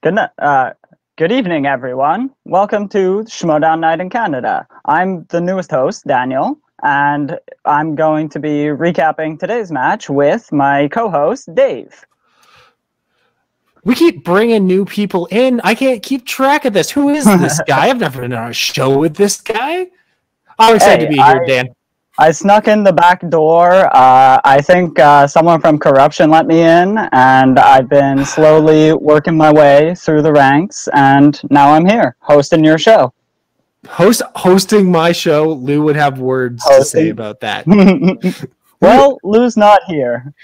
Good evening, everyone. Welcome to Schmoedown Night in Canada. I'm the newest host, Daniel, and I'm going to be recapping today's match with my co-host, Dave. We keep bringing new people in. I can't keep track of this. Who is this guy? I've never been on a show with this guy. I'm excited to be here, Dan. I snuck in the back door. I think someone from corruption let me in, and I've been slowly working my way through the ranks, and now I'm here hosting your show. Hosting my show, Lou would have words to say about that. Well, Lou's not here.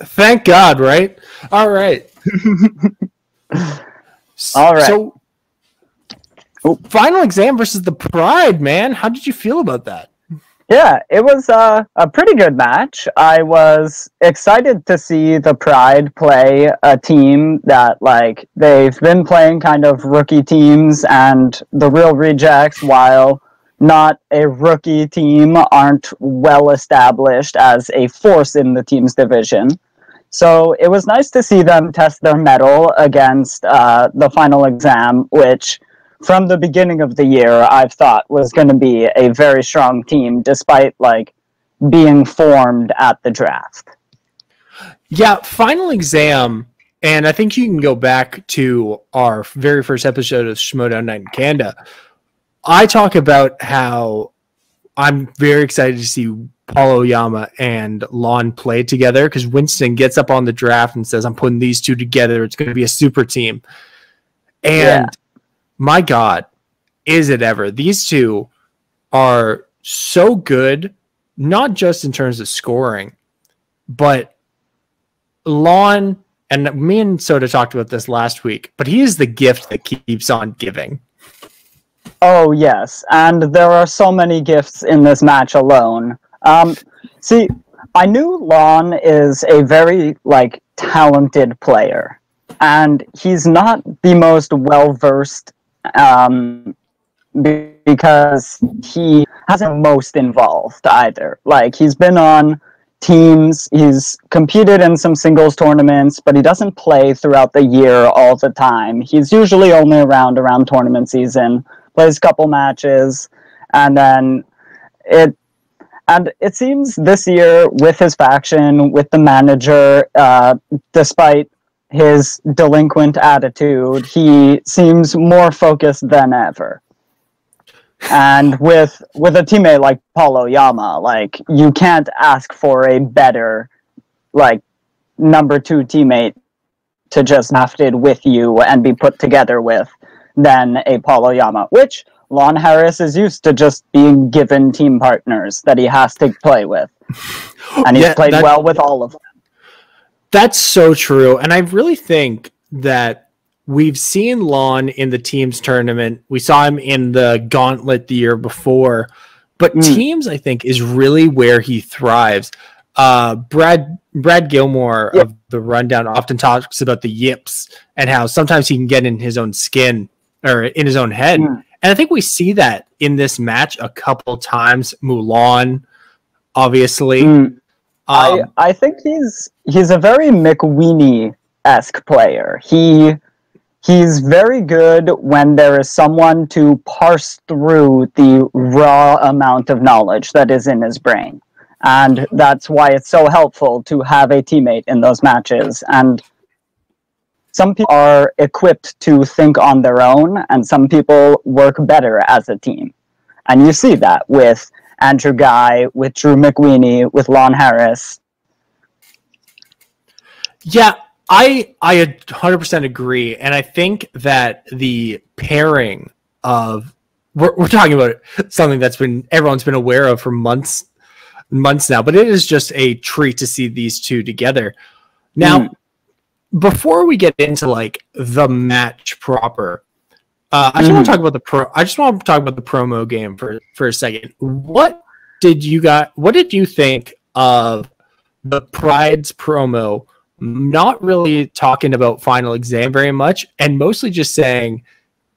Thank God, right? All right. All right. So, final exam versus the Pride, man. How did you feel about that? Yeah, it was a pretty good match. I was excited to see the Pride play a team that, like, they've been playing kind of rookie teams, and the Real Rejects, while not a rookie team, aren't well established as a force in the team's division. So it was nice to see them test their mettle against the final exam, which from the beginning of the year I've thought was going to be a very strong team, despite like being formed at the draft. Yeah, final exam, and I think you can go back to our very first episode of Schmoedown Night in Canada. I talk about how I'm very excited to see Paulo Yama and Lon play together, because Winston gets up on the draft and says, I'm putting these two together. It's going to be a super team. And my God, is it ever? These two are so good, not just in terms of scoring, but Lon, and me and Soda talked about this last week, but he is the gift that keeps on giving. Oh, yes. And there are so many gifts in this match alone. See, I knew Lon is a very, like, talented player, and he's not the most well-versed because he hasn't most involved either. Like, he's been on teams, he's competed in some singles tournaments, but he doesn't play throughout the year all the time. He's usually only around tournament season, plays a couple matches, and then it seems this year with his faction, with the manager, despite his delinquent attitude, he seems more focused than ever. And with a teammate like Paulo Yama, like, you can't ask for a better, like, number 2 teammate to just drafted with you and be put together with than a Paulo Yama, which Lon Harris is used to just being given team partners that he has to play with. And he's played well with all of them. That's so true. And I really think that we've seen Lon in the teams tournament. We saw him in the gauntlet the year before. But teams, I think, is really where he thrives. Brad Gilmore of the Rundown often talks about the yips and how sometimes he can get in his own skin or in his own head. And I think we see that in this match a couple times. Mulan, obviously. I think he's a very McWeenie-esque player. He's very good when there is someone to parse through the raw amount of knowledge that is in his brain. And that's why it's so helpful to have a teammate in those matches. And some people are equipped to think on their own, and some people work better as a team. And you see that with Andrew Guy, with Drew McWeenie, with Lon Harris. Yeah, I 100% agree. And I think that the pairing of... We're talking about something that's everyone's been aware of for months now, but it is just a treat to see these two together. Now, before we get into like the match proper, I just want to talk about the promo game for a second. What did you think of the Pride's promo? Not really talking about final exam very much, and mostly just saying,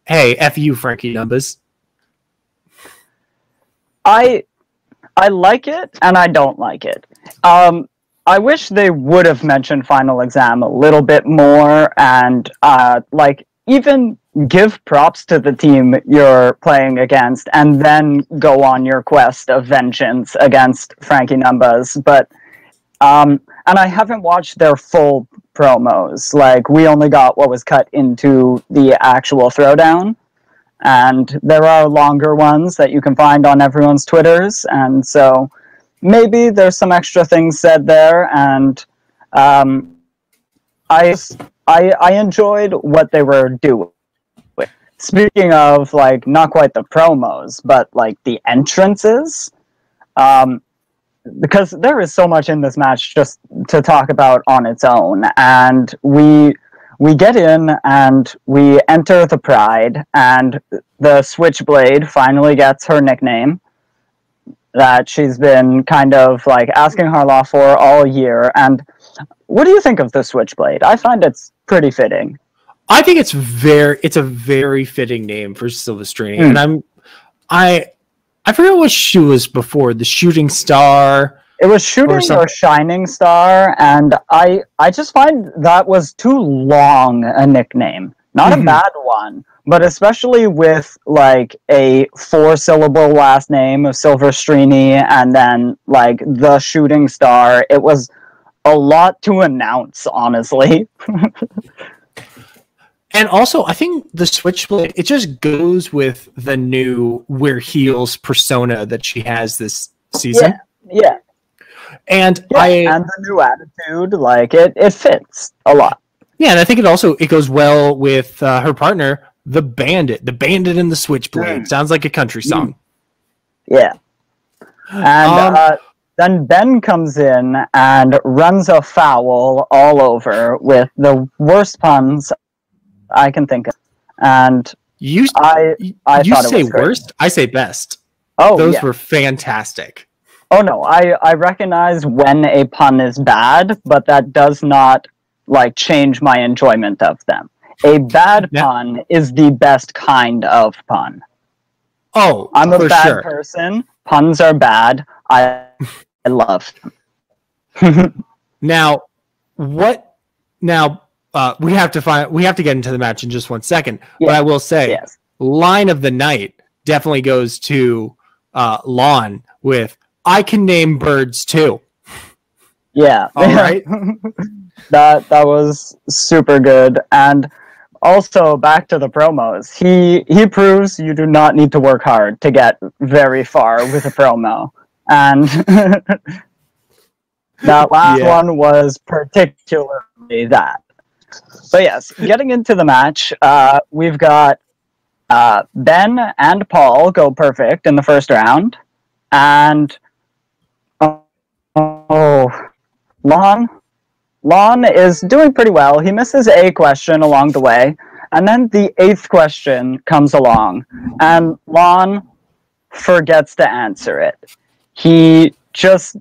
"Hey, F you, Frankie Numbers." I like it and I don't like it. I wish they would have mentioned Final Exam a little bit more, and like even give props to the team you're playing against, and then go on your quest of vengeance against Frankie Numbers. But and I haven't watched their full promos. Like, we only got what was cut into the actual Throwdown, and there are longer ones that you can find on everyone's Twitters, and so maybe there's some extra things said there, and I enjoyed what they were doing. Speaking of, like, not quite the promos, but like the entrances, because there is so much in this match just to talk about on its own, and we get in and we enter the Pride, and the Switchblade finally gets her nickname that she's been kind of like asking Harloff for all year. And what do you think of the Switchblade? I find it's pretty fitting. I think it's a very fitting name for Silvestrini, and I forget what she was before, the Shooting Star. It was Shooting or Shining Star, and I just find that was too long a nickname. Not a bad one, but especially with like a 4-syllable last name of Silvestrini and then like the Shooting Star, it was a lot to announce, honestly. And also, I think the Switchblade, it just goes with the new We're Heels persona that she has this season. Yeah. And and the new attitude, like it fits a lot. Yeah, and I think it goes well with her partner, the Bandit and the Switchblade. Sounds like a country song. Yeah. And then Ben comes in and runs afoul all over with the worst puns I can think of. And you thought say worst, I say best. Oh, those were fantastic. Oh no, I recognize when a pun is bad, but that does not like change my enjoyment of them. A bad pun is the best kind of pun. Oh, I'm a bad person. Puns are bad. I love them. Now, we have to get into the match in just 1 second. But I will say, line of the night definitely goes to Lon with "I can name birds too." Yeah. All right. That was super good. And also, back to the promos. He proves you do not need to work hard to get very far with a promo. And that last one was particularly that. But yes, getting into the match, we've got Ben and Paul go perfect in the first round. And Lon is doing pretty well. He misses a question along the way, and then the 8th question comes along, and Lon forgets to answer it. He just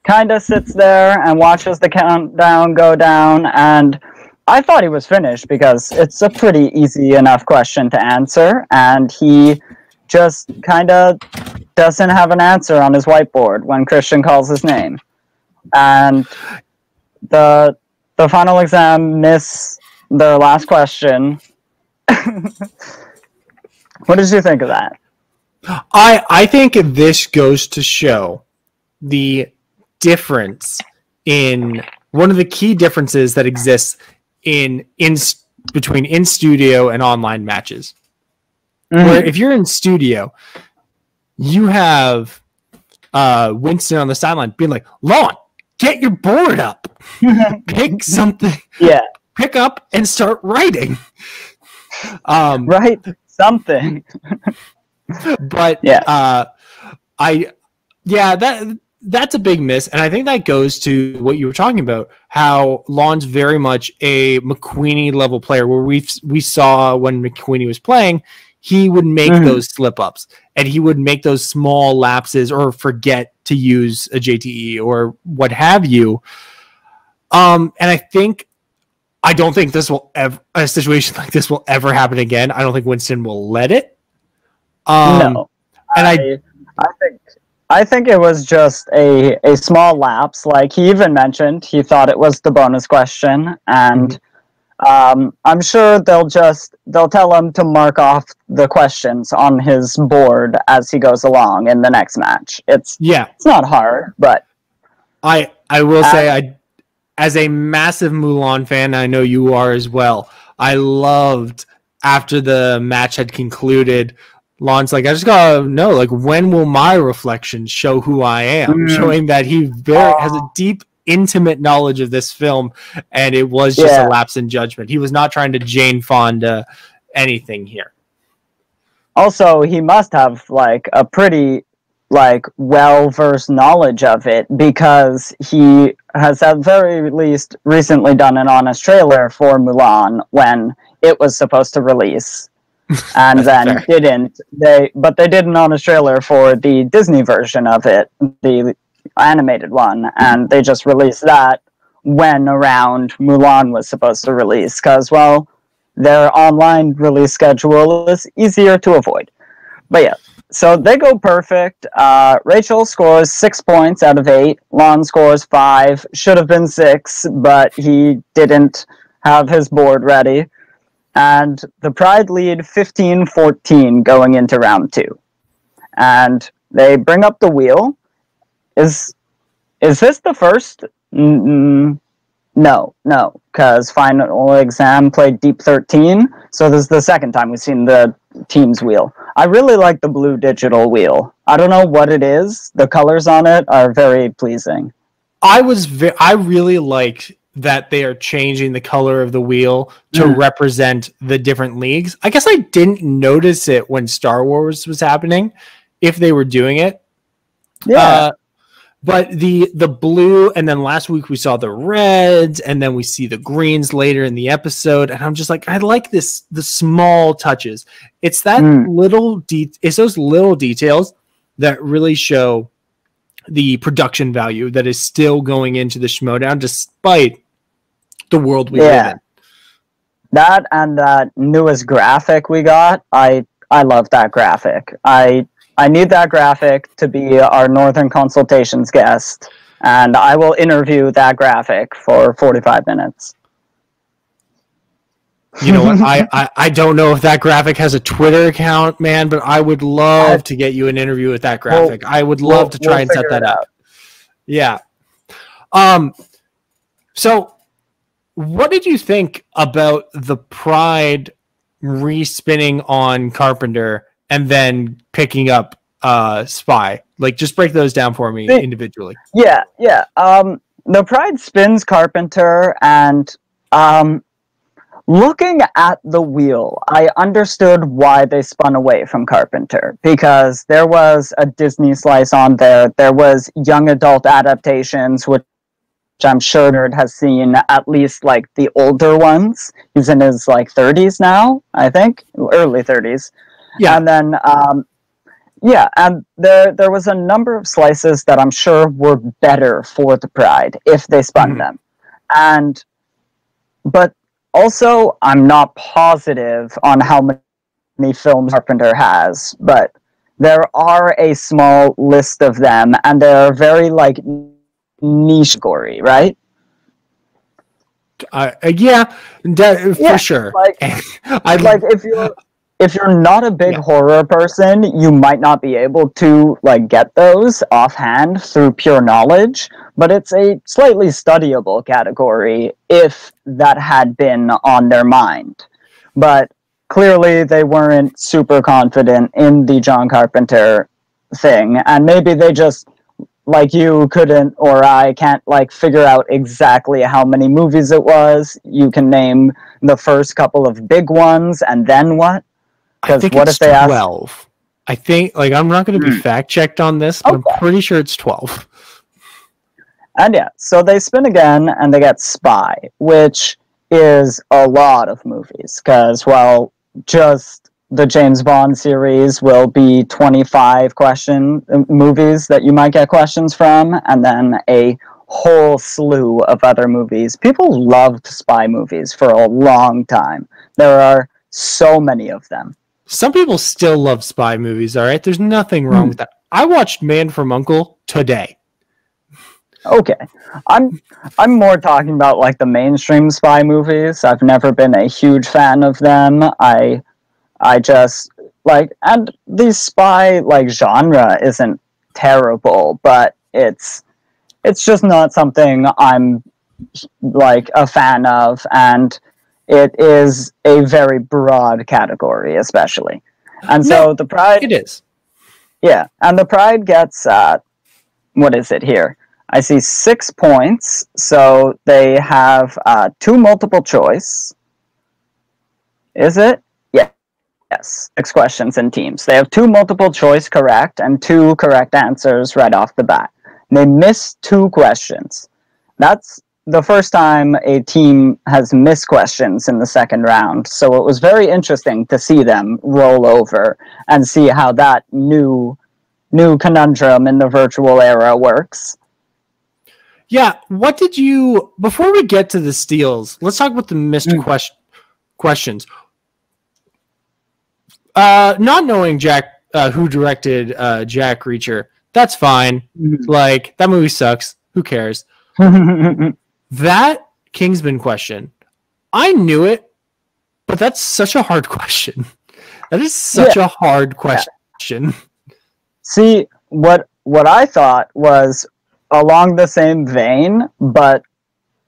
kind of sits there and watches the countdown go down, and I thought he was finished because it's a pretty easy enough question to answer, and he just kind of doesn't have an answer on his whiteboard when Christian calls his name. And the Final Exam miss their last question. What did you think of that? I think this goes to show the difference in one of the key differences that exists between in studio and online matches. Where if you're in studio, you have Winston on the sideline being like, "Lon, get your board up. Pick something. Yeah. Pick up and start writing." Write something. But that's a big miss, and I think that goes to what you were talking about, how Lon's very much a McQueenie level player, where we saw when McQueenie was playing, he would make those slip-ups, and he would make those small lapses or forget to use a JTE or what have you. And I don't think a situation like this will ever happen again. I don't think Winston will let it. No. And I think it was just a small lapse. Like he even mentioned, he thought it was the bonus question, and I'm sure they'll tell him to mark off the questions on his board as he goes along in the next match. It's not hard, but I will say as a massive Mulan fan, I know you are as well. I loved after the match had concluded, Lon's like, I just gotta know, like, when will my reflections show who I am? Showing that he has a deep, intimate knowledge of this film, and it was just a lapse in judgment. He was not trying to Jane Fonda anything here. Also, he must have like a pretty well-versed knowledge of it, because he has at very least recently done an honest trailer for Mulan when it was supposed to release, and then didn't. They did an honest trailer for the Disney version of it, the animated one, and they just released that when around Mulan was supposed to release, because, well, their online release schedule is easier to avoid. But yeah, so they go perfect. Rachel scores 6 points out of 8. Lon scores 5. Should have been 6, but he didn't have his board ready. And the Pride lead 15-14 going into round 2. And they bring up the wheel. Is this the first? No, because Final Exam played Deep 13, so this is the second time we've seen the team's wheel. I really like the blue digital wheel. I don't know what it is. The colors on it are very pleasing. I really like that they are changing the color of the wheel to represent the different leagues. I guess I didn't notice it when Star Wars was happening, if they were doing it. Yeah. But the blue, and then last week we saw the reds, and then we see the greens later in the episode, and I'm just like, I like the small touches. It's that it's those little details that really show the production value that is still going into the Schmoedown, despite the world we live in. That and that newest graphic we got, I love that graphic. I need that graphic to be our Northern Consultations guest, and I will interview that graphic for 45 minutes. You know what? I don't know if that graphic has a Twitter account, man, but I would love to get you an interview with that graphic. I would love to try and set that up. Yeah. So what did you think about the Pride respinning on Carpenter and then picking up Spy? Like, just break those down for me individually. Yeah. The Pride spins Carpenter, and looking at the wheel, I understood why they spun away from Carpenter, because there was a Disney slice on there. There was young adult adaptations, which I'm sure Nerd has seen, at least like the older ones. He's in his like 30s now, I think, early 30s. Yeah. And then and there was a number of slices that I'm sure were better for the Pride if they spun them. But also, I'm not positive on how many films Carpenter has, but there are a small list of them, and they're very like niche gory, right? For sure. Like if you're not a big horror person, you might not be able to like get those offhand through pure knowledge, but it's a slightly studyable category if that had been on their mind. But clearly they weren't super confident in the John Carpenter thing, and maybe they just, like, you couldn't, or I can't like figure out exactly how many movies it was. You can name the first couple of big ones, and then what? I think what it's if they 12. Ask... I think, like, I'm not going to be fact-checked on this, but I'm pretty sure it's 12. And yeah, so they spin again, and they get Spy, which is a lot of movies, because, well, just the James Bond series will be 25 movies that you might get questions from, and then a whole slew of other movies. People loved spy movies for a long time. There are so many of them. Some people still love spy movies, all right? There's nothing wrong with that. I watched Man from U.N.C.L.E. today. Okay. I'm more talking about like the mainstream spy movies. I've never been a huge fan of them. I just like, and the spy like genre isn't terrible, but it's just not something I'm like a fan of, and it is a very broad category, especially. And so the Pride, it is. yeah, and the Pride gets what is it here? I see 6 points, so they have 2 multiple choice. Is it? Yeah. Yes. 6 questions in teams. They have 2 multiple choice correct and 2 correct answers right off the bat. They missed 2 questions. That's the first time a team has missed questions in the second round. So it was very interesting to see them roll over and see how that new conundrum in the virtual era works. Yeah, what did you... Before we get to the steals, let's talk about the missed questions. Not knowing Jack, who directed Jack Reacher, that's fine. Like, that movie sucks. Who cares? That Kingsman question, I knew it, but that's such a hard question. That is such a hard question. Yeah. See, what I thought was along the same vein, but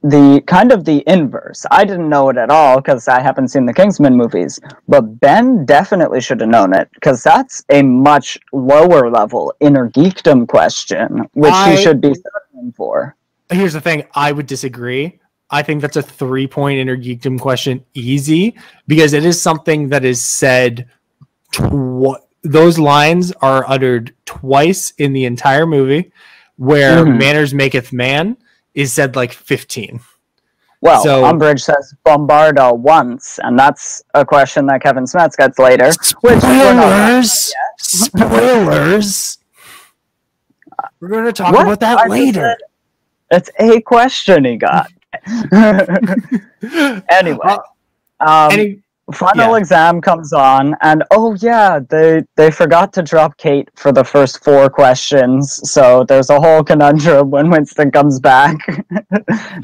the kind of the inverse. I didn't know it at all because I haven't seen the Kingsman movies, but Ben definitely should have known it because that's a much lower level inner geekdom question, which he should be searching for. Here's the thing. I would disagree. I think that's a 3-point inner geekdom question easy because it is something that is said. Those lines are uttered twice in the entire movie, where manners maketh man is said like 15. Well, so, Umbridge says Bombarda once, and that's a question that Kevin Smets gets later. Spoilers! Spoilers! We're going to talk about that later. It's a question he got. Anyway. Final exam comes on, and oh yeah, they forgot to drop Kate for the first 4 questions, so there's a whole conundrum when Winston comes back.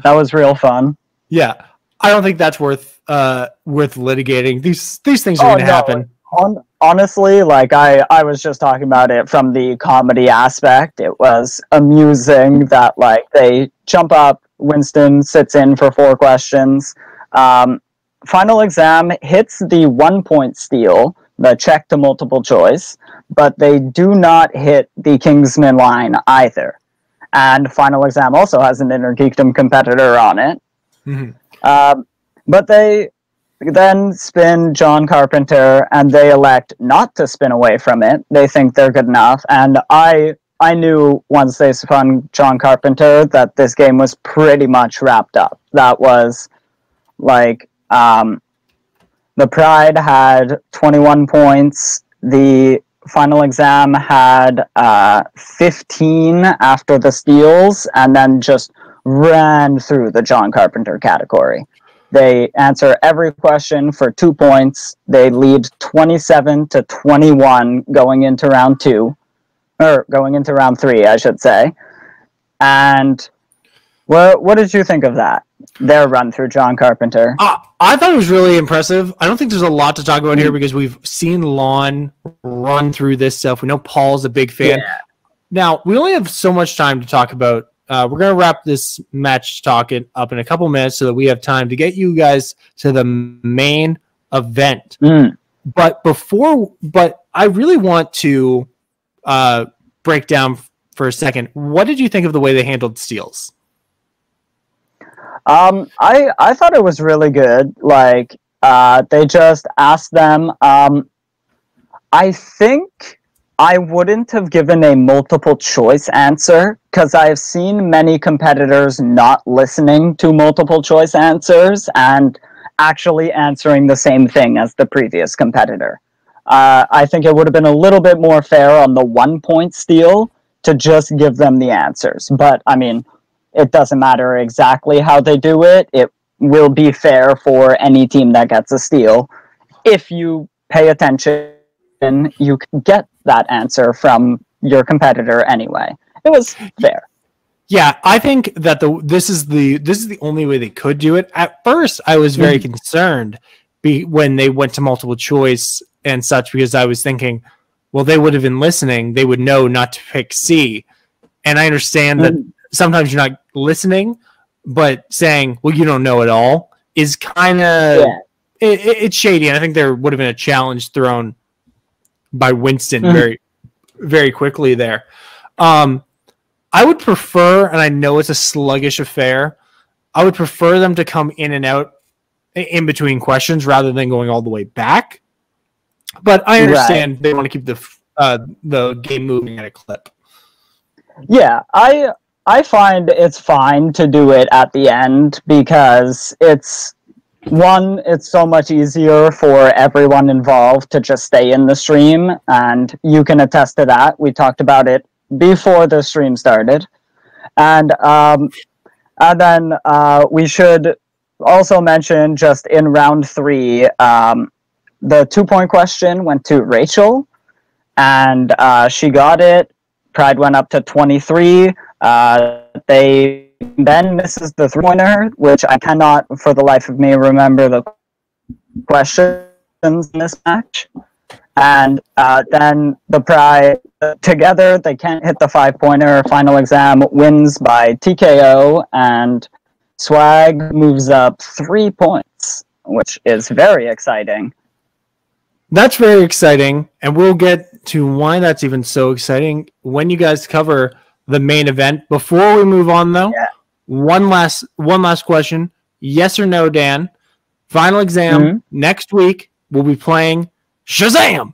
That was real fun. Yeah, I don't think that's worth litigating. These things are going to happen. Honestly, like I was just talking about it from the comedy aspect. It was amusing that like they jump up, Winston sits in for 4 questions. Final exam hits the 1-point steal, the check to multiple choice, but they do not hit the Kingsman line either. And final exam also has an inner geekdom competitor on it. But they then spin John Carpenter, and they elect not to spin away from it. They think they're good enough. And I knew once they spun John Carpenter that this game was pretty much wrapped up. That was like... the Pride had 21 points. The final exam had 15 after the steals, and then just ran through the John Carpenter category. They answer every question for 2 points. They lead 27-21 going into round 2, or going into round 3, I should say. And what did you think of that? Their run through John Carpenter. I thought it was really impressive. I don't think there's a lot to talk about here because we've seen Lon run through this stuff. We know Paul's a big fan. Yeah. Now, we only have so much time to talk about. We're going to wrap this match talk up in a couple minutes so that we have time to get you guys to the main event. But I really want to break down for a second. What did you think of the way they handled steals? I thought it was really good. Like, they just asked them. I think I wouldn't have given a multiple choice answer because I've seen many competitors not listening to multiple choice answers and actually answering the same thing as the previous competitor. I think it would have been a little bit more fair on the 1-point steal to just give them the answers. But, I mean... it doesn't matter exactly how they do it. It will be fair for any team that gets a steal. If you pay attention, you can get that answer from your competitor anyway. It was fair. Yeah, I think that this is the only way they could do it. At first, I was very concerned when they went to multiple choice and such, because I was thinking, well, they would have been listening. They would know not to pick C. And I understand that sometimes you're not listening, but saying, well, you don't know at all is kind of it's shady. And I think there would have been a challenge thrown by Winston very, very quickly there. I would prefer, and I know it's a sluggish affair, I would prefer them to come in and out in between questions rather than going all the way back. But I understand they want to keep the game moving at a clip. Yeah, I find it's fine to do it at the end because it's so much easier for everyone involved to just stay in the stream, and you can attest to that. We talked about it before the stream started. And then we should also mention, just in round 3, the 2-point question went to Rachel, and she got it. Pride went up to 23. They then misses the 3-pointer, which I cannot for the life of me remember the questions in this match. And then the Pride, together, they can't hit the 5-pointer. Final exam wins by TKO, and Swag moves up 3 points, which is very exciting. That's very exciting, and we'll get to why that's even so exciting when you guys cover the main event. Before we move on, though, one last question. Yes or no, Dan? Final exam next week. We'll be playing Shazam!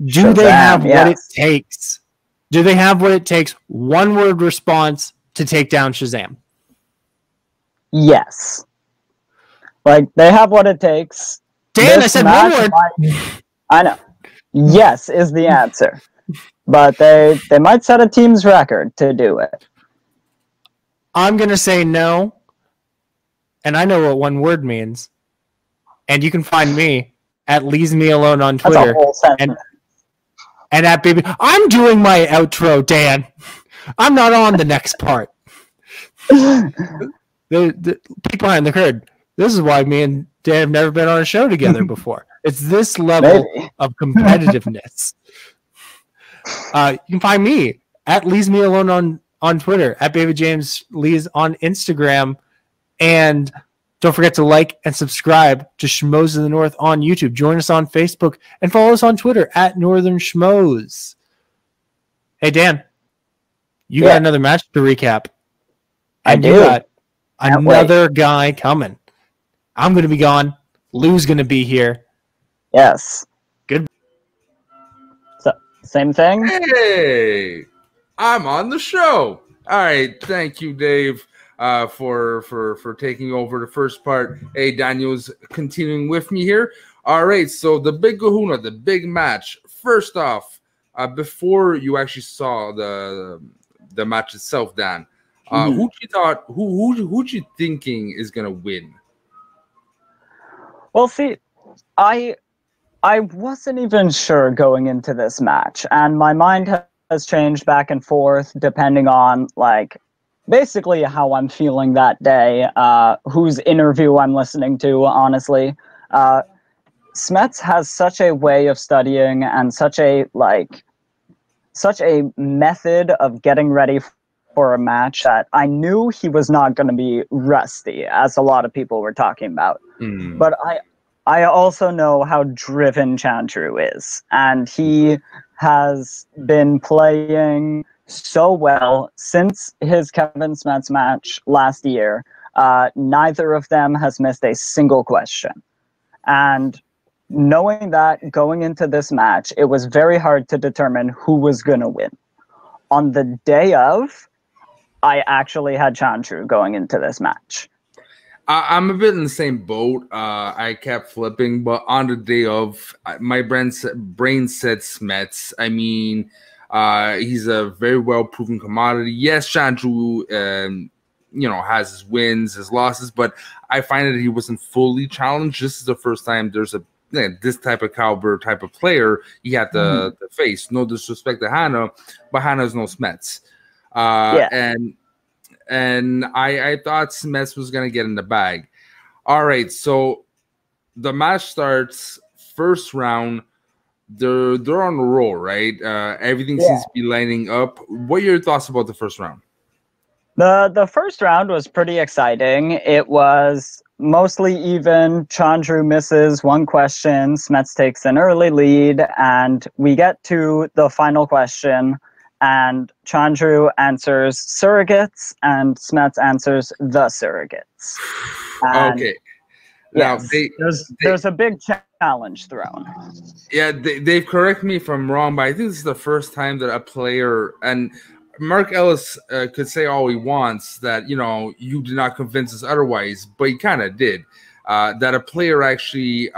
Do they have what it takes? Do they have what it takes? One-word response to take down Shazam. Yes. Like, they have what it takes. Dan, I said one word. I know. Yes is the answer. But they might set a team's record to do it. I'm going to say no. And I know what one word means. And you can find me at Leaves Me Alone on Twitter. That's a whole sentence. And at baby, I'm doing my outro, Dan. I'm not on the next part. the peek behind the curtain. This is why me and Dan have never been on a show together before. It's this level of competitiveness. You can find me at Leaves Me Alone on Twitter, at Baby James Lees on Instagram, and don't forget to like and subscribe to Schmoes of the North on YouTube. Join us on Facebook and follow us on Twitter at Northern Schmoes. Hey, Dan, you got another match to recap. I do. You got another guy coming. I'm going to be gone. Lou's going to be here. Yes. Good. So, same thing? Hey, I'm on the show. All right. Thank you, Dave. For taking over the first part. Hey, Daniel's continuing with me here. All right, so the big kahuna, the big match. First off, before you actually saw the match itself, Dan, who you thinking is gonna win? Well, see, I wasn't even sure going into this match, and my mind has changed back and forth depending on basically how I'm feeling that day, whose interview I'm listening to, honestly. Smets has such a way of studying and such a method of getting ready for a match that I knew he was not going to be rusty, as a lot of people were talking about. But I also know how driven Chandru is, and he has been playing so well since his Kevin Smets match last year. Neither of them has missed a single question. And knowing that going into this match, it was very hard to determine who was going to win. On the day of, I actually had Chandru going into this match. I'm a bit in the same boat. I kept flipping, but on the day of, my brain said Smets. I mean, he's a very well-proven commodity. Yes, Chandru, has his wins, his losses, but I find that he wasn't fully challenged. This is the first time there's a this type of caliber type of player he had to face. No disrespect to Hannah, but Hannah's no Smets. And I thought Smets was gonna get in the bag. All right, so the match starts, first round. They're on a roll, right? Everything seems to be lining up. What are your thoughts about the first round? The first round was pretty exciting. It was mostly even. Chandru misses one question. Smets takes an early lead, and we get to the final question, and Chandru answers surrogates, and Smets answers the surrogates. And okay. Yes, Now there's a big challenge thrown. Yeah, they've corrected me if I'm wrong, but I think this is the first time that a player, and Mark Ellis could say all he wants that, you did not convince us otherwise, but he kind of did. That a player actually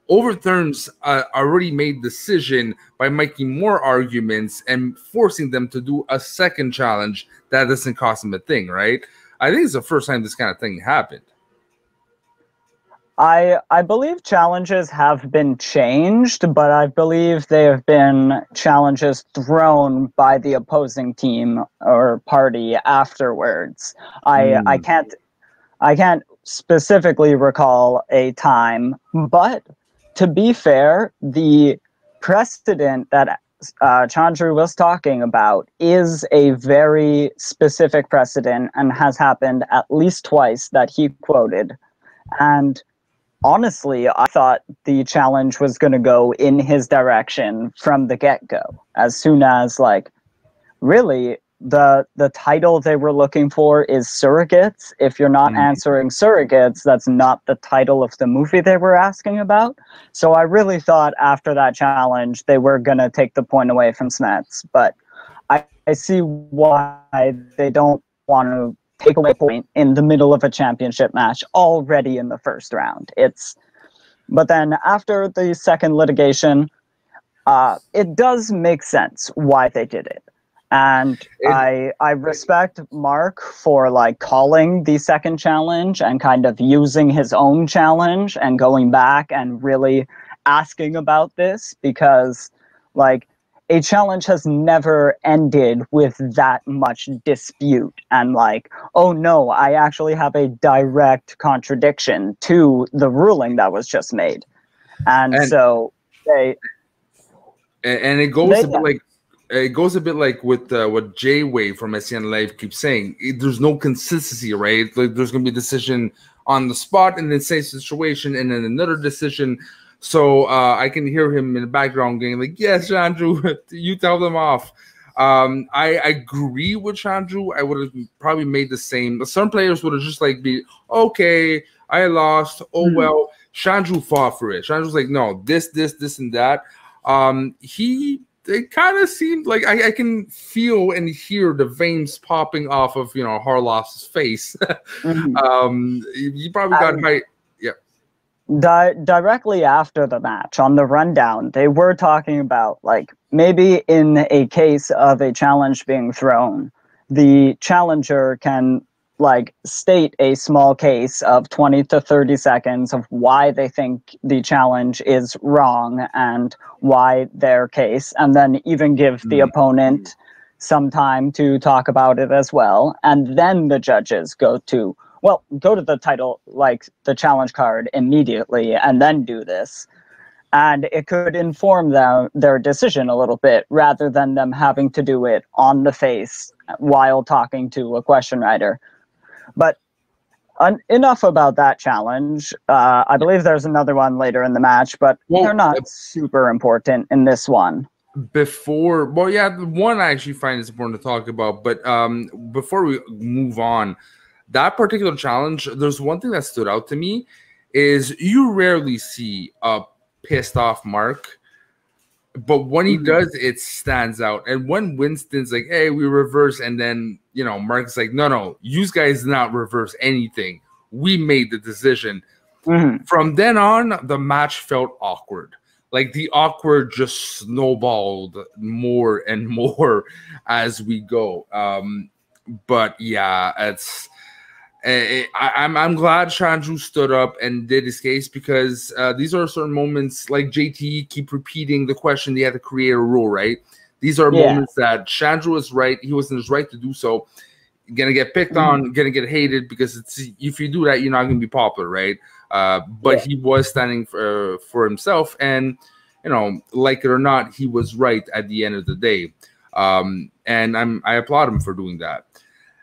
overturns already made decision by making more arguments and forcing them to do a second challenge that doesn't cost them a thing, right? I think it's the first time this kind of thing happened. I believe challenges have been changed, but I believe they have been challenges thrown by the opposing team or party afterwards. I can't specifically recall a time, but to be fair, the precedent that Chandru was talking about is a very specific precedent and has happened at least twice that he quoted. And honestly, I thought the challenge was going to go in his direction from the get-go. As soon as, really, the title they were looking for is Surrogates. If you're not answering Surrogates, that's not the title of the movie they were asking about. So I really thought after that challenge, they were going to take the point away from Smets. But I see why they don't want to take away a point in the middle of a championship match already in the first round. But then after the second litigation, it does make sense why they did it. And I respect Mark for calling the second challenge and kind of using his own challenge and going back and really asking about this, because a challenge has never ended with that much dispute and oh no, I actually have a direct contradiction to the ruling that was just made. And so they it goes a bit like with what J-Wave from SCN Live keeps saying. There's no consistency, right? There's going to be a decision on the spot in the same situation and then another decision. So I can hear him in the background going yes, Chandru, you tell them off. I agree with Chandru. I would have probably made the same. Some players would have just be, okay, I lost. Oh, well, Chandru fought for it. Chandru's no, this, and that. It kind of seemed like I can feel and hear the veins popping off of, Harloff's face. You probably got right. Directly after the match on the rundown, they were talking about maybe in a case of a challenge being thrown, the challenger can state a small case of 20 to 30 seconds of why they think the challenge is wrong and why their case, and then even give the opponent some time to talk about it as well. And then the judges go to the title, the challenge card immediately, and then do this. And it could inform their decision a little bit, rather than them having to do it on the face while talking to a question writer. But enough about that challenge. I believe there's another one later in the match, but they're not super important in this one. The one I actually find is important to talk about. But before we move on, that particular challenge, there's one thing that stood out to me is you rarely see a pissed off Mark, but when he does, it stands out. And when Winston's hey, we reverse, and then Mark's no, you guys not reverse anything. We made the decision. From then on, the match felt awkward. The awkward just snowballed more and more as we go. But yeah, I'm glad Chandru stood up and did his case, because these are certain moments, like JT keep repeating the question, they had to create a rule, right? These are moments that Chandru was right. He was in his right to do so. You're gonna get picked on, gonna get hated, because if you do that, you're not gonna be popular, right? But he was standing for himself, and like it or not, he was right at the end of the day. And I applaud him for doing that.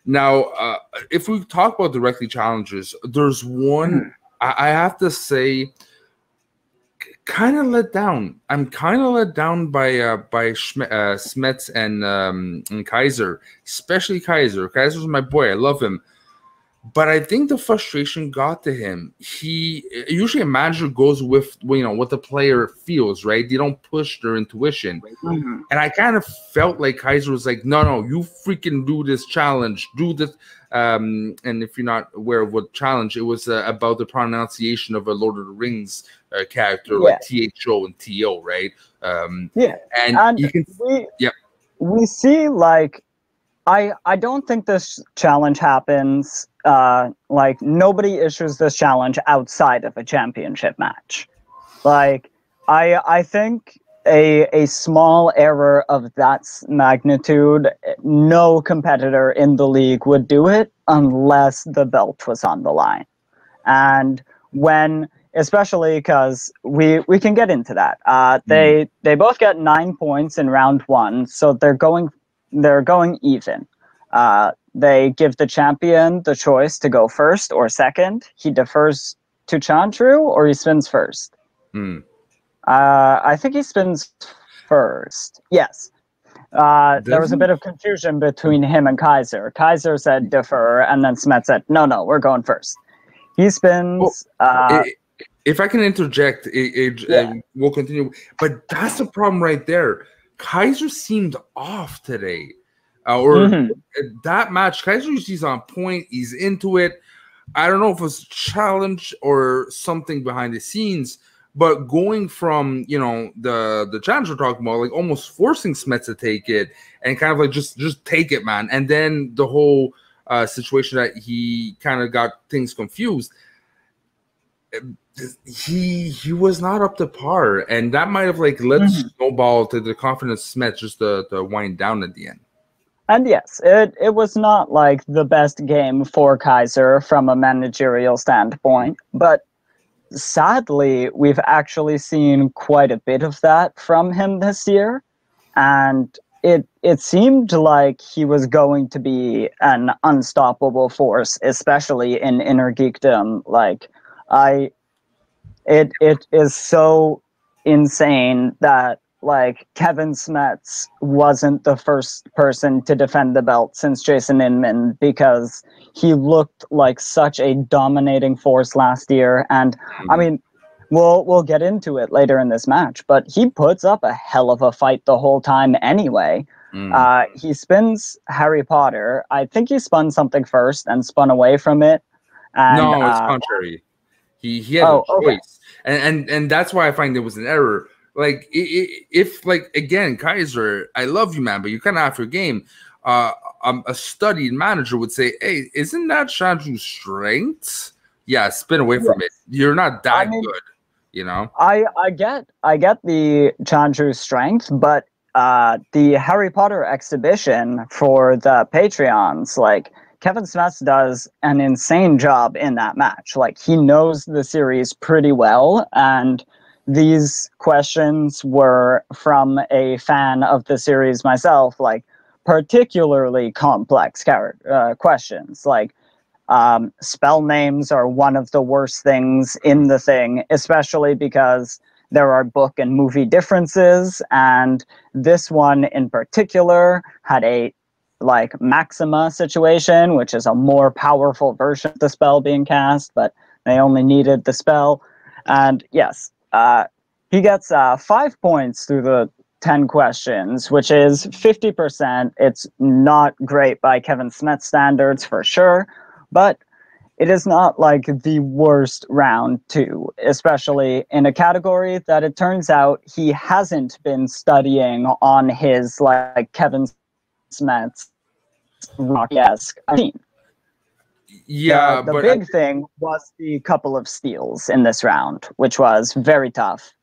Now, if we talk about directly challenges, there's one I have to say, kind of let down. I'm kind of let down by Smets and Kaiser, especially Kaiser. Kaiser's my boy. I love him. But I think the frustration got to him. Usually a manager goes with what the player feels, right? They don't push their intuition. And I kind of felt like Kaiser was like, no, you freaking do this challenge, do this. And if you're not aware of what challenge, it was about the pronunciation of a Lord of the Rings character, like THO and TO, right? And you can we see, like, I don't think this challenge happens. Like, nobody issues this challenge outside of a championship match. Like, I think a small error of that magnitude, no competitor in the league would do it unless the belt was on the line. And especially because we can get into that. They both get 9 points in round one, so they're going even. They give the champion the choice to go first or second. He defers to Chandru, or he spins first. I think he spins first. Yes. There was a bit of confusion between him and Kaiser. Kaiser said defer, and then Smet said, no, we're going first. He spins. If I can interject, we'll continue. But that's the problem right there. Kaiser seemed off today. That match, Kaiser usually on point. He's into it. I don't know if it was a challenge or something behind the scenes, but going from the challenge we're talking about, like almost forcing Smets to take it, and kind of like just take it, man. And then the whole situation that he kind of got things confused. He was not up to par, and that might have like led Snowball to the confidence Smets just to wind down at the end. And yes, it was not like the best game for Kaiser from a managerial standpoint, but sadly, we've actually seen quite a bit of that from him this year, and it seemed like he was going to be an unstoppable force, especially in Inner Geekdom. Like, it is so insane that, like, Kevin Smets wasn't the first person to defend the belt since Jason Inman, because he looked like such a dominating force last year. And I mean, we'll get into it later in this match, but he puts up a hell of a fight the whole time anyway. He spins Harry Potter. I think he spun something first and spun away from it. And, no, it's contrary. He had a choice. Okay. And that's why I find there was an error. Like, if, like, again, Kaiser, I love you, man, but you're kind of off your game. A studied manager would say, hey, isn't that Chandru's strength? Yeah, spin away from it. You're not that good, I get the Chandru strength, but the Harry Potter exhibition for the Patreons, like, Kevin Smets does an insane job in that match. Like, he knows the series pretty well, and these questions were from a fan of the series myself, like, particularly complex questions. Like, spell names are one of the worst things in the thing, especially because there are book and movie differences, and this one in particular had a, like, Maxima situation, which is a more powerful version of the spell being cast, but they only needed the spell. And yes, he gets 5 points through the 10 questions, which is 50%. It's not great by Kevin Smets standards for sure, but it is not like the worst round two, especially in a category that it turns out he hasn't been studying on his, like, Kevin Smets rock-esque team. Yeah, The but big thing was the couple of steals in this round, which was very tough.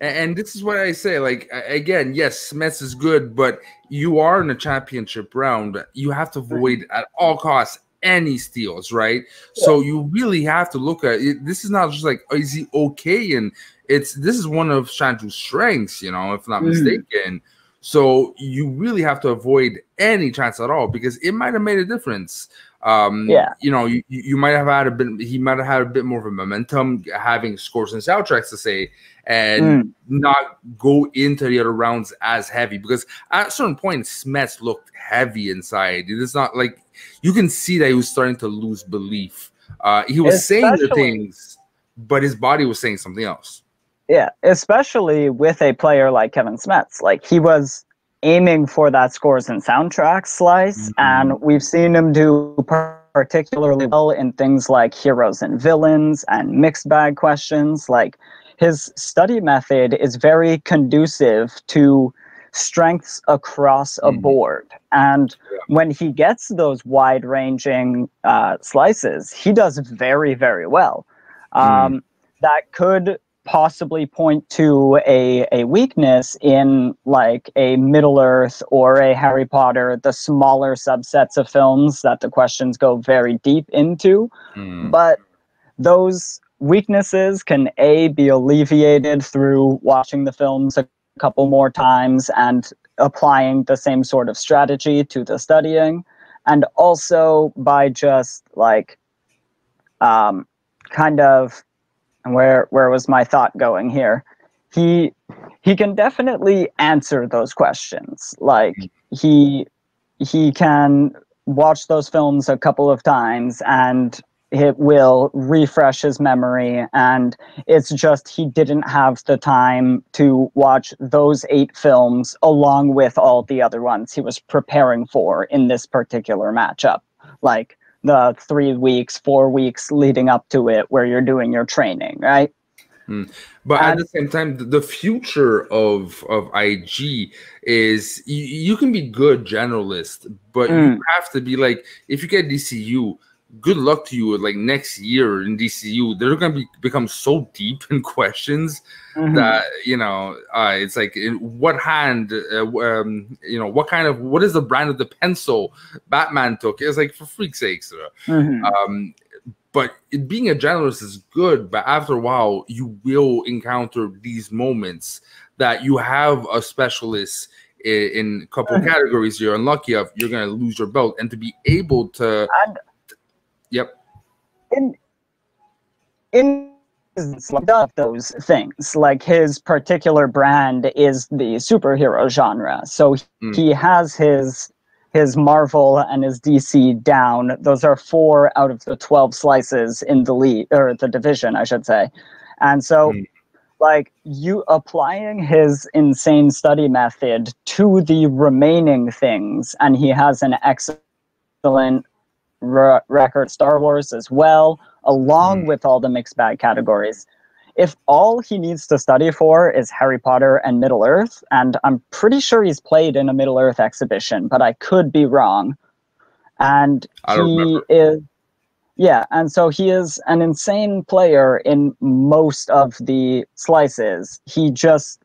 and this is what I say. Like again, yes, Smets is good, but you are in a championship round. You have to avoid at all costs any steals, right? Yeah. So you really have to look at it. This is not just like, oh, is he okay? And this is one of Chandru's strengths, you know, if not mistaken. So you really have to avoid any chance at all because it might have made a difference. You know, you might have had a bit. He might have had a bit more of a momentum, having scores and soundtracks to say, and not go into the other rounds as heavy. Because at a certain point, Smets looked heavy inside. It is not like you can see that he was starting to lose belief. He was saying the things, but his body was saying something else. Yeah, especially with a player like Kevin Smets. Like, he was aiming for that scores and soundtracks slice, and we've seen him do particularly well in things like heroes and villains and mixed bag questions. Like, his study method is very conducive to strengths across a board. And when he gets those wide-ranging slices, he does very, very well. That could possibly point to a weakness in like a Middle-earth or a Harry Potter, the smaller subsets of films that the questions go very deep into. But those weaknesses can be alleviated through watching the films a couple more times and applying the same sort of strategy to the studying, and also by just like kind of where was my thought going here? He can definitely answer those questions. Like, he can watch those films a couple of times and it will refresh his memory, and it's just he didn't have the time to watch those 8 films along with all the other ones he was preparing for in this particular matchup. Like the 3 weeks, 4 weeks leading up to it where you're doing your training, right? But at the same time, the future of IG is you can be good generalist, but you have to be like, if you get DCU, good luck to you. Like next year in DCU, they're going to become so deep in questions that, you know, it's like in what hand, you know, what is the brand of the pencil Batman took? It's like, for freak's sakes. But being a generalist is good, but after a while, you will encounter these moments that you have a specialist in a couple of categories you're unlucky of, you're going to lose your belt. And to be able to... In those things, like his particular brand is the superhero genre. So he has his Marvel and his DC down. Those are 4 out of the 12 slices in the league, or the division, I should say. And so, like, you applying his insane study method to the remaining things, and he has an excellent record Star Wars as well, along with all the mixed bag categories. If all he needs to study for is Harry Potter and Middle-earth, and I'm and I could be wrong, and and so he is an insane player in most of the slices. He just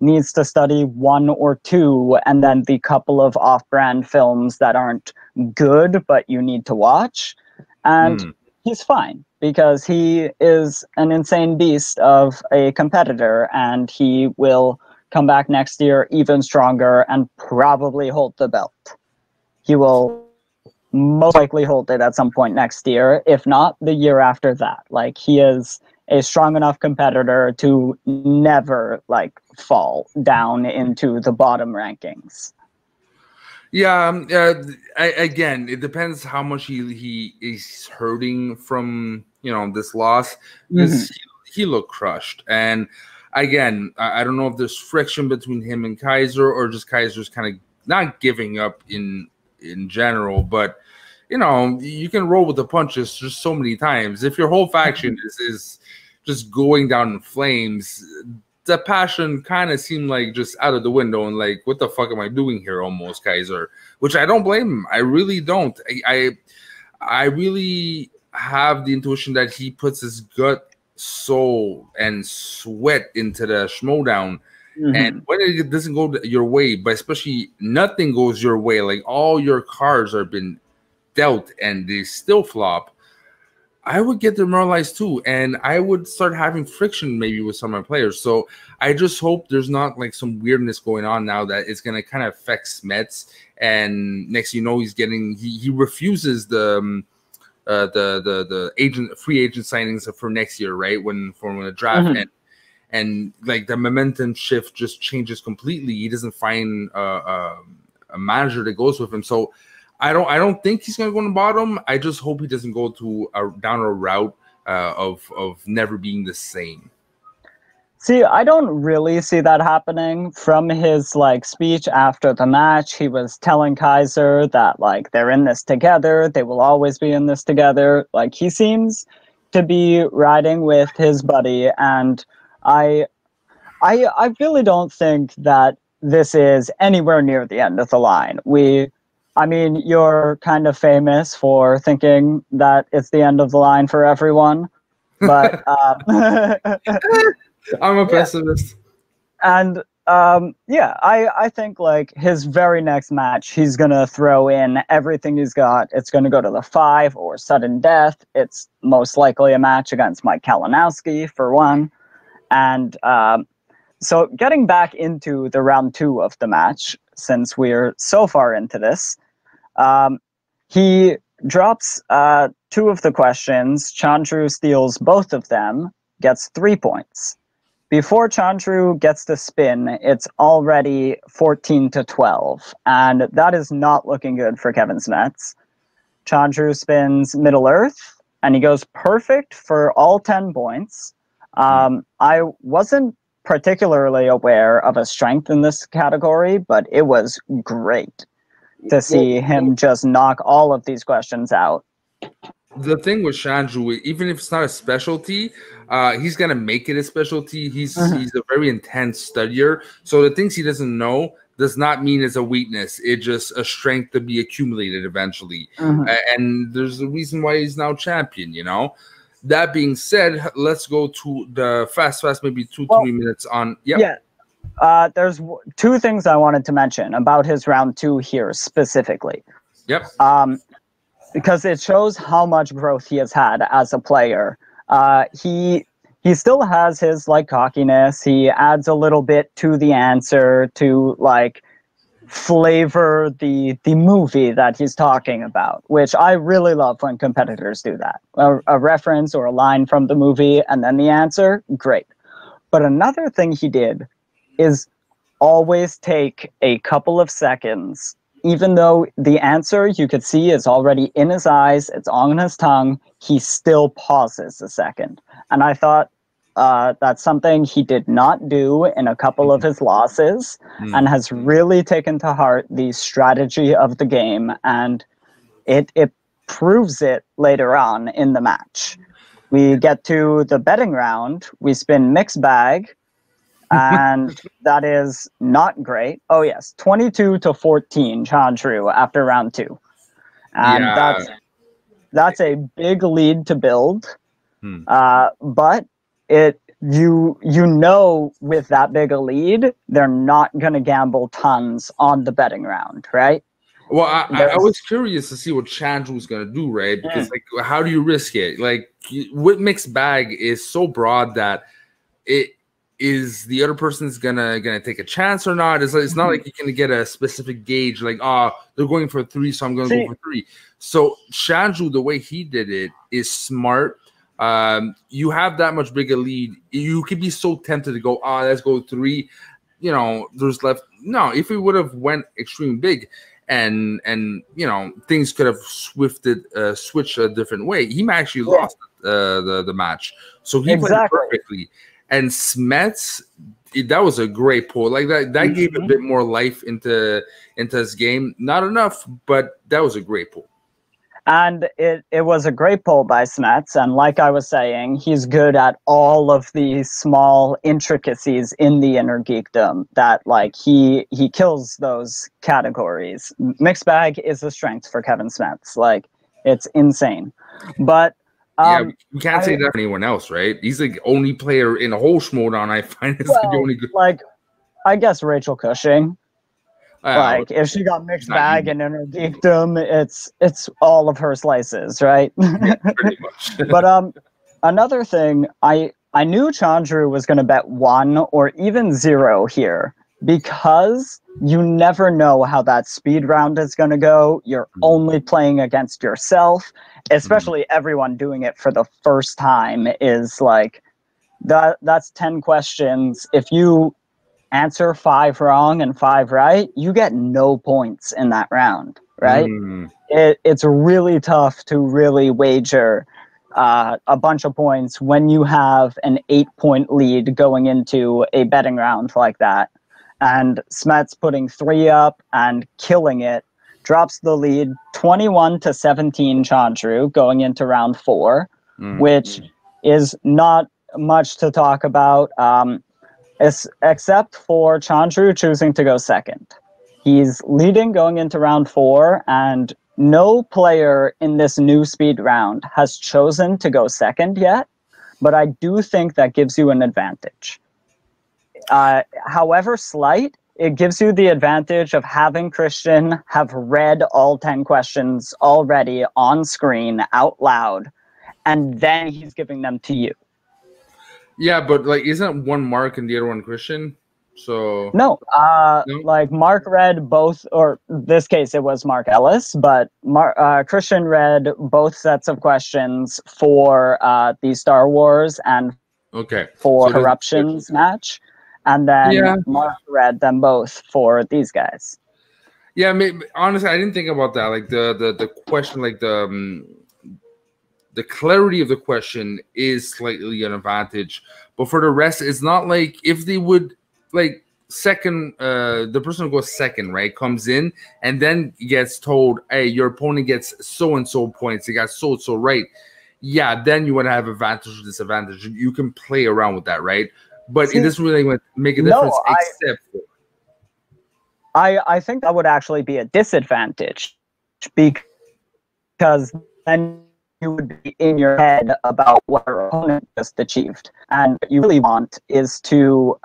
needs to study 1 or 2, and then the couple of off-brand films that aren't good but you need to watch, and he's fine, because he is an insane beast of a competitor, and he will come back next year even stronger and probably hold the belt. He will most likely hold it at some point next year, if not the year after that. Like, he is a strong enough competitor to never like fall down into the bottom rankings. Again, it depends how much he is hurting from, you know, this loss. Because he looked crushed, and again, I don't know if there's friction between him and Kaiser, or just Kaiser's kind of not giving up in general. But you know, you can roll with the punches just so many times. If your whole faction is just going down in flames, the passion kind of seemed like just out of the window, and like, what the fuck am I doing here, almost, Kaiser? Which I don't blame him. I really don't. I really have the intuition that he puts his gut, soul, and sweat into the Schmoedown. And when it doesn't go your way, but especially nothing goes your way, like all your cards are been dealt and they still flop, I would get demoralized too, and I would start having friction maybe with some of my players. So I just hope there's not like some weirdness going on now that it's gonna kind of affect Smets. And next, he's getting he refuses the free agent signings for next year, right? When the draft and like the momentum shift just changes completely. He doesn't find a manager that goes with him. So I don't think he's going to go on the bottom. I just hope he doesn't go down a route of never being the same. See, I don't really see that happening. From his speech after the match, he was telling Kaiser that they're in this together. They will always be in this together. He seems to be riding with his buddy, and I really don't think that this is anywhere near the end of the line. I mean, you're kind of famous for thinking that it's the end of the line for everyone, but I'm a pessimist. And I think his very next match, he's gonna throw in everything he's got. It's gonna go to the 5 or sudden death. It's most likely a match against Mike Kalinowski for one. And so getting back into the round 2 of the match, since we're so far into this, he drops 2 of the questions. Chandru steals both of them, gets 3 points. Before Chandru gets the spin, it's already 14-12, and that is not looking good for Kevin Smets. Chandru spins Middle Earth, and he goes perfect for all 10 points. I wasn't particularly aware of a strength in this category, but it was great to see him just knock all of these questions out. The thing with Chandru, even if it's not a specialty, he's gonna make it a specialty. He's a very intense studier. So the things he doesn't know does not mean it's a weakness. It's just a strength to be accumulated eventually. And there's a reason why he's now champion. That being said, let's go to the fast, maybe 2-3 minutes on. Yep. Yeah. There's 2 things I wanted to mention about his round 2 here specifically. Yep. Because it shows how much growth he has had as a player. He still has his cockiness. He adds a little bit to the answer to flavor the movie that he's talking about, which I really love when competitors do that. A reference or a line from the movie and then the answer, great. But another thing he did is always take a couple of seconds. Even though the answer you could see is already in his eyes, it's on his tongue, he still pauses a second. And I thought that's something he did not do in a couple of his losses and has really taken to heart the strategy of the game. And it proves it later on in the match. We get to the betting round. We spin mixed bag. And that is not great. Oh yes, 22-14 Chandru after round 2, and that's a big lead to build. But you with that big a lead, they're not going to gamble tons on the betting round, right? Well, I was curious to see what Chandru's going to do, right? Because how do you risk it? With mixed bag is so broad that it. Is the other person's gonna take a chance or not? It's not like you can get a specific gauge, they're going for 3, so I'm gonna go for 3. So Chandru, the way he did it is smart. You have that much bigger lead, you could be so tempted to go, let's go 3. There's left. No, if we would have went extreme big, and things could have switched a different way. He actually lost the match, so he played perfectly. And Smets, that was a great pull. That gave a bit more life into his game. Not enough, but that was a great pull. And it was a great pull by Smets. And like I was saying, he's good at all of these small intricacies in the inner geekdom that he kills those categories. Mixed bag is a strength for Kevin Smets. It's insane. But yeah, we can't say that for anyone else, right? He's the only player in the whole Schmoedown I find is the only good. Like, I guess Rachel Cushing. Like, if she got mixed bag and in her geekdom, it's all of her slices, right? Yeah, pretty much. But another thing, I knew Chandru was going to bet 1 or even 0 here because you never know how that speed round is going to go. You're only playing against yourself, especially everyone doing it for the first time is like, that's 10 questions. If you answer 5 wrong and 5 right, you get no points in that round, right? It's really tough to really wager a bunch of points when you have an 8-point lead going into a betting round like that. And Smet's putting 3 up and killing it, drops the lead 21-17 Chandru going into round 4, which is not much to talk about. Except for Chandru choosing to go second. He's leading going into round 4, and no player in this new speed round has chosen to go second yet, but I do think that gives you an advantage. However slight, it gives you the advantage of having Christian have read all 10 questions already on screen out loud, and then he's giving them to you. Yeah, but like, isn't one Mark and the other one Christian? So no, like Mark read both, or this case it was Mark Ellis, but Christian read both sets of questions for the Star Wars and for Corruptions match, and then Mark read them both for these guys. Yeah, honestly, I didn't think about that. Like the question, like the clarity of the question is slightly an advantage, but for the rest, it's not like if they would like second, the person who goes second, right, comes in and then gets told, hey, your opponent gets so and so points, they got so right. Yeah, then you want to have advantage or disadvantage. You can play around with that, right? But it doesn't really make a difference. I think that would actually be a disadvantage because then you would be in your head about what your opponent just achieved. And what you really want is to,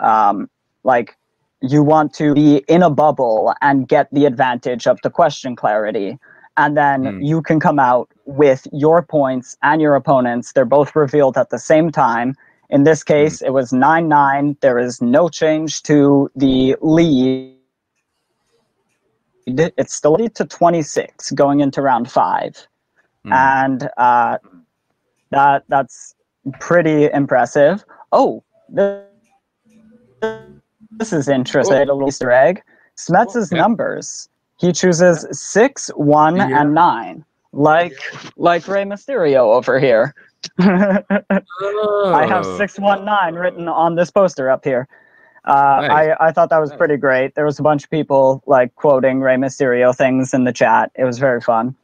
you want to be in a bubble and get the advantage of the question clarity. And then you can come out with your points and your opponents. They're both revealed at the same time. In this case, it was 9-9. There is no change to the lead. It's still 30-26 going into round 5. And that's pretty impressive. Oh, this is interesting. A little Easter egg. Smets' numbers. He chooses 6, 1, and 9. Like Rey Mysterio over here. I have 619 written on this poster up here. Nice. I thought that was pretty great. There was a bunch of people like quoting Rey Mysterio things in the chat. It was very fun.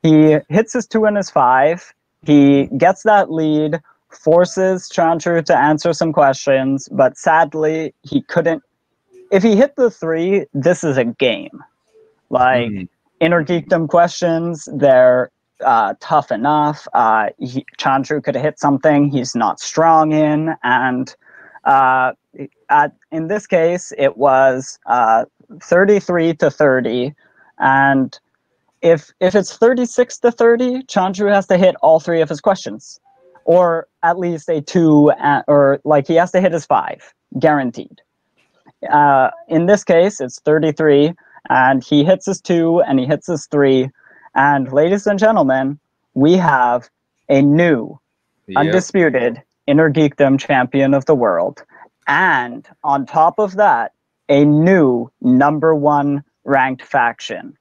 He hits his 2 and his 5. He gets that lead, forces Chandru to answer some questions, but sadly he couldn't. If he hit the 3, this is a game. Like inner geekdom questions, they're tough enough. Chandru could have hit something he's not strong in, and in this case it was 33-30, and if it's 36-30, Chandru has to hit all 3 of his questions, or at least a 2, or like he has to hit his 5, guaranteed. In this case, it's 33, and he hits his 2 and he hits his 3, and ladies and gentlemen, we have a new, undisputed Inner Geekdom champion of the world, and on top of that, a new #1 ranked faction.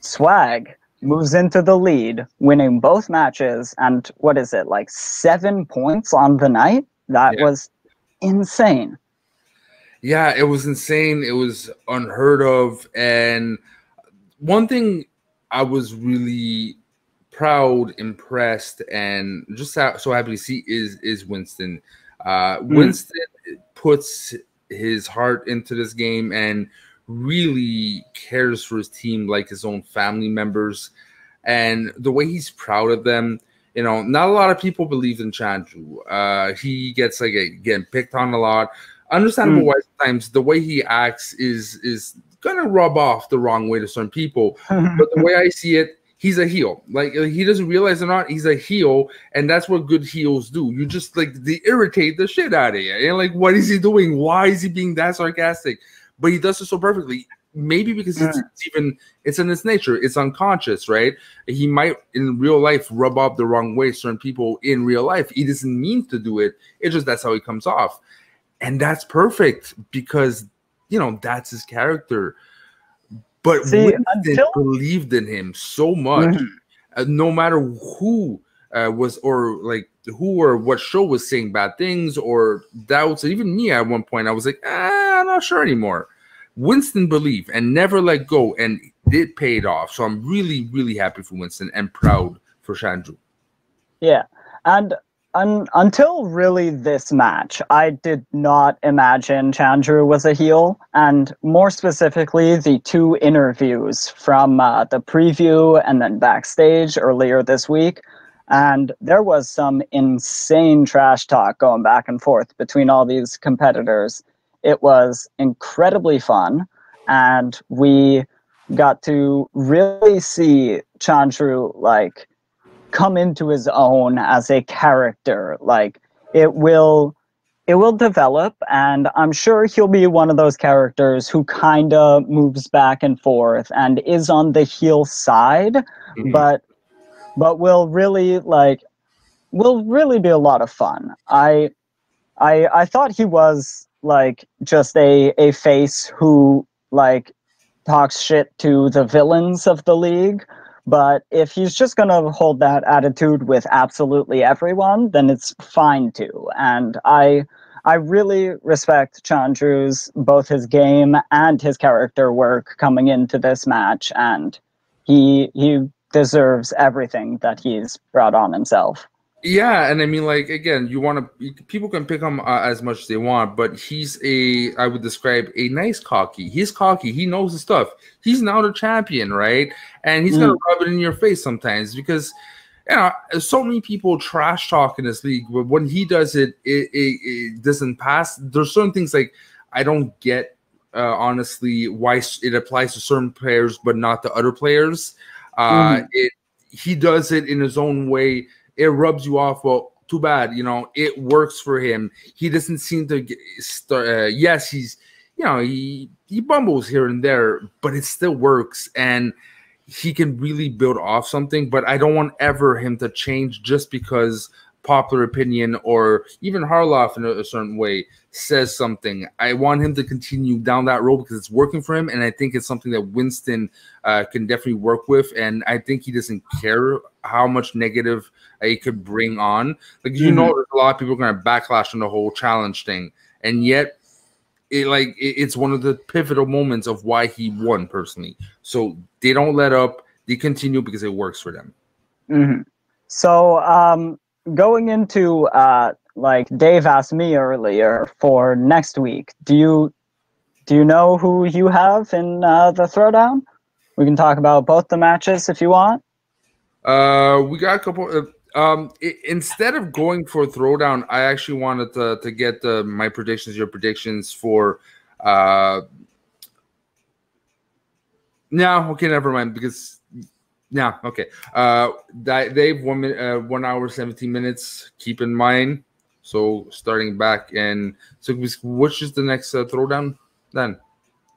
Swag moves into the lead, winning both matches, and what is it, like 7 points on the night? That was insane. Yeah, it was insane. It was unheard of. And one thing I was really proud, impressed, and just so happy to see is Winston. Winston puts his heart into this game and really cares for his team like his own family members. and the way he's proud of them. You know, not a lot of people believe in Chandru. He gets getting picked on a lot. Understandable why sometimes the way he acts is gonna rub off the wrong way to certain people. But the way I see it, he's a heel. Like, he doesn't realize or not, he's a heel, and that's what good heels do. You just they irritate the shit out of you. And like, what is he doing? Why is he being that sarcastic? But he does it so perfectly. Maybe because it's in his nature. It's unconscious, right? He might in real life rub off the wrong way certain people in real life. He doesn't mean to do it. It's just that's how he comes off. And that's perfect because, you know, that's his character. But Winston believed in him so much, no matter who was or who or what show was saying bad things or doubts. Even me at one point, I was like, I'm not sure anymore. Winston believed and never let go, and it paid off. So I'm really, really happy for Winston and proud for Chandru. Yeah, and until really this match, I did not imagine Chandru was a heel, and more specifically, the 2 interviews from the preview and then backstage earlier this week. And there was some insane trash talk going back and forth between all these competitors. It was incredibly fun, and we got to really see Chandru come into his own as a character. Like, it will develop, and I'm sure he'll be one of those characters who kind of moves back and forth and is on the heel side, but will really be a lot of fun. I thought he was just a face who talks shit to the villains of the league. But if he's just going to hold that attitude with absolutely everyone, then it's fine too. And I really respect Chandru's both his game and his character work coming into this match, and he deserves everything that he's brought on himself. Yeah, and I mean, again, people can pick him as much as they want, but he's I would describe a nice cocky. He's cocky. He knows his stuff. He's now the champion, right? And he's going to rub it in your face sometimes because, you know, so many people trash talk in this league, but when he does it, it doesn't pass. There's certain things I don't get, honestly, why it applies to certain players, but not to other players. He does it in his own way. It rubs you off. Well, too bad. You know, it works for him. He doesn't seem to start. Yes, he's, you know, he bumbles here and there, but it still works, and he can really build off something. But I don't want ever him to change just because popular opinion or even Harloff in a certain way says something. I want him to continue down that road because it's working for him, and I think it's something that Winston can definitely work with, and I think he doesn't care how much negative he could bring on. You know, there's a lot of people are going to backlash on the whole challenge thing, and yet it's one of the pivotal moments of why he won personally. So they don't let up. They continue because it works for them. So going into Dave asked me earlier for next week, do you know who you have in the Throwdown? We can talk about both the matches if you want. We got a couple. Instead of going for Throwdown, I actually wanted to get my predictions, your predictions for. No, okay, never mind. Because okay. They've 1 hour 17 minutes. Keep in mind. So starting back, and so which is the next Throwdown then?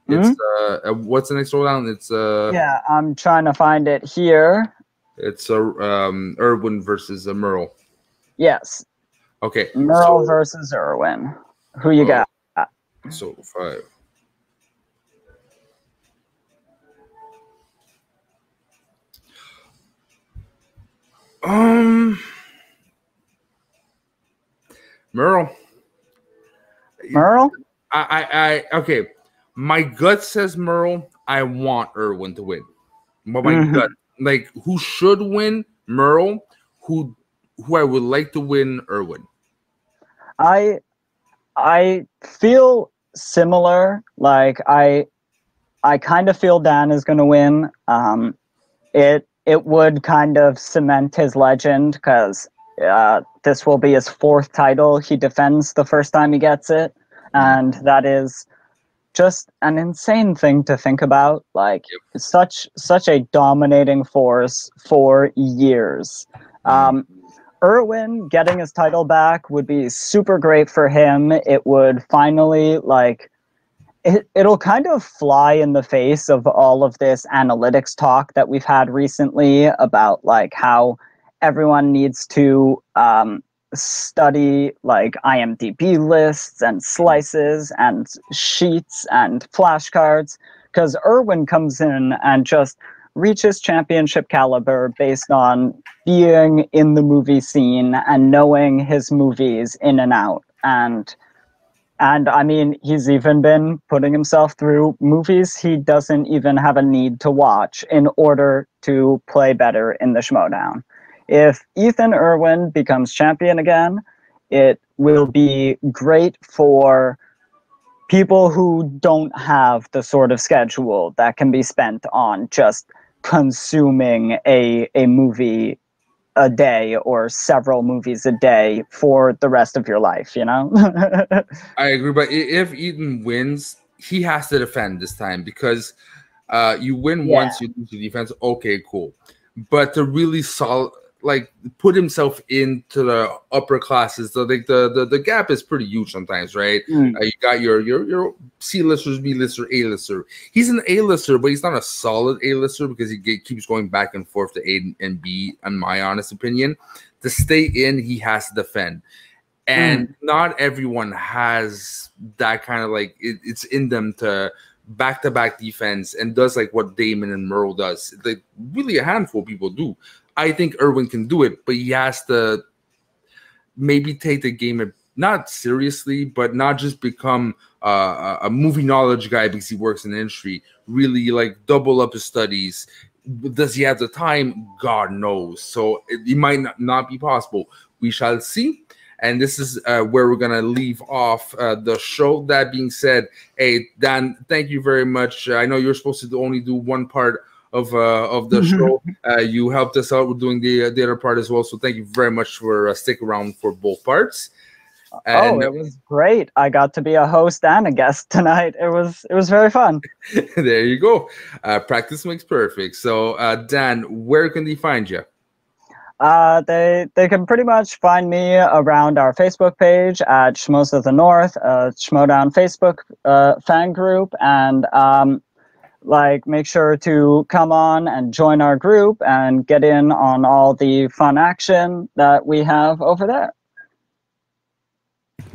It's what's the next Throwdown? It's yeah, I'm trying to find it here. It's Irwin versus Merle. Yes. Okay. Merle versus Irwin. Who you got? So 5. Merle. I okay. My gut says Merle. I want Irwin to win, but my gut, who should win? Merle. Who I would like to win? Irwin. I feel similar. I kind of feel Dan is going to win. it would kind of cement his legend because this will be his 4th title he defends the first time he gets it. And that is just an insane thing to think about. Like, such a dominating force for years. Irwin getting his title back would be super great for him. It would finally, like, it'll kind of fly in the face of all of this analytics talk that we've had recently about, like, how everyone needs to study, like, IMDb lists and slices and sheets and flashcards, because Irwin comes in and just reaches championship caliber based on being in the movie scene and knowing his movies in and out. And I mean, he's even been putting himself through movies he doesn't even have a need to watch in order to play better in the Schmoedown. If Ethan Irwin becomes champion again, it will be great for people who don't have the sort of schedule that can be spent on just consuming a movie a day or several movies a day for the rest of your life, you know? I agree, but if Ethan wins, he has to defend this time, because you win once, you lose the defense. Okay, cool. But to really like put himself into the upper classes, so like the gap is pretty huge sometimes, right? You got your C-listers, B-lister, A-lister. He's an A-lister, but he's not a solid A-lister because he keeps going back and forth to A and B, in my honest opinion. To stay in, he has to defend. And not everyone has that kind of, like, it's in them to back-to-back defense and does like what Damon and Merle does. Like, really a handful of people do. I think Irwin can do it, but he has to maybe take the game not seriously, but not just become a movie knowledge guy because he works in the industry. Really, like, double up his studies. Does he have the time? God knows. So it might not be possible. We shall see. And this is where we're going to leave off the show. That being said, hey, Dan, thank you very much. I know you're supposed to only do one part of the show. You helped us out with doing the other part as well. So thank you very much for sticking around for both parts. And it was great. I got to be a host and a guest tonight. It was very fun. There you go. Practice makes perfect. So Dan, where can they find you? They can pretty much find me around our Facebook page at Schmoes of the North, Schmoedown Facebook fan group, and like, make sure to come on and join our group and get in on all the fun action that we have over there.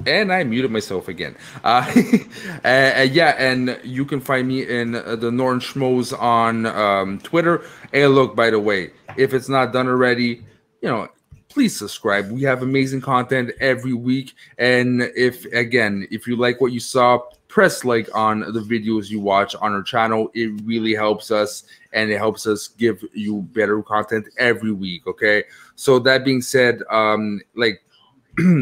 And I muted myself again. Yeah, and you can find me in the Northern Schmoes on Twitter. Hey, look, by the way, if it's not done already, you know, please subscribe. We have amazing content every week. And if you like what you saw, press like on the videos you watch on our channel. It really helps us, and it helps us give you better content every week. Okay. So that being said, like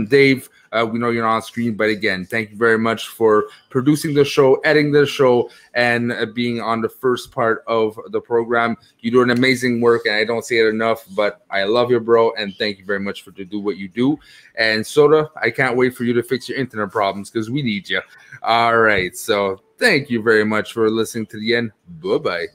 Dave, we know you're not on screen, but again, thank you very much for producing the show, editing the show, and being on the first part of the program. You do an amazing work, and I don't say it enough, but I love you, bro, and thank you very much for to do what you do. And Soda, I can't wait for you to fix your internet problems because we need you. All right, so thank you very much for listening to the end. Bye-bye.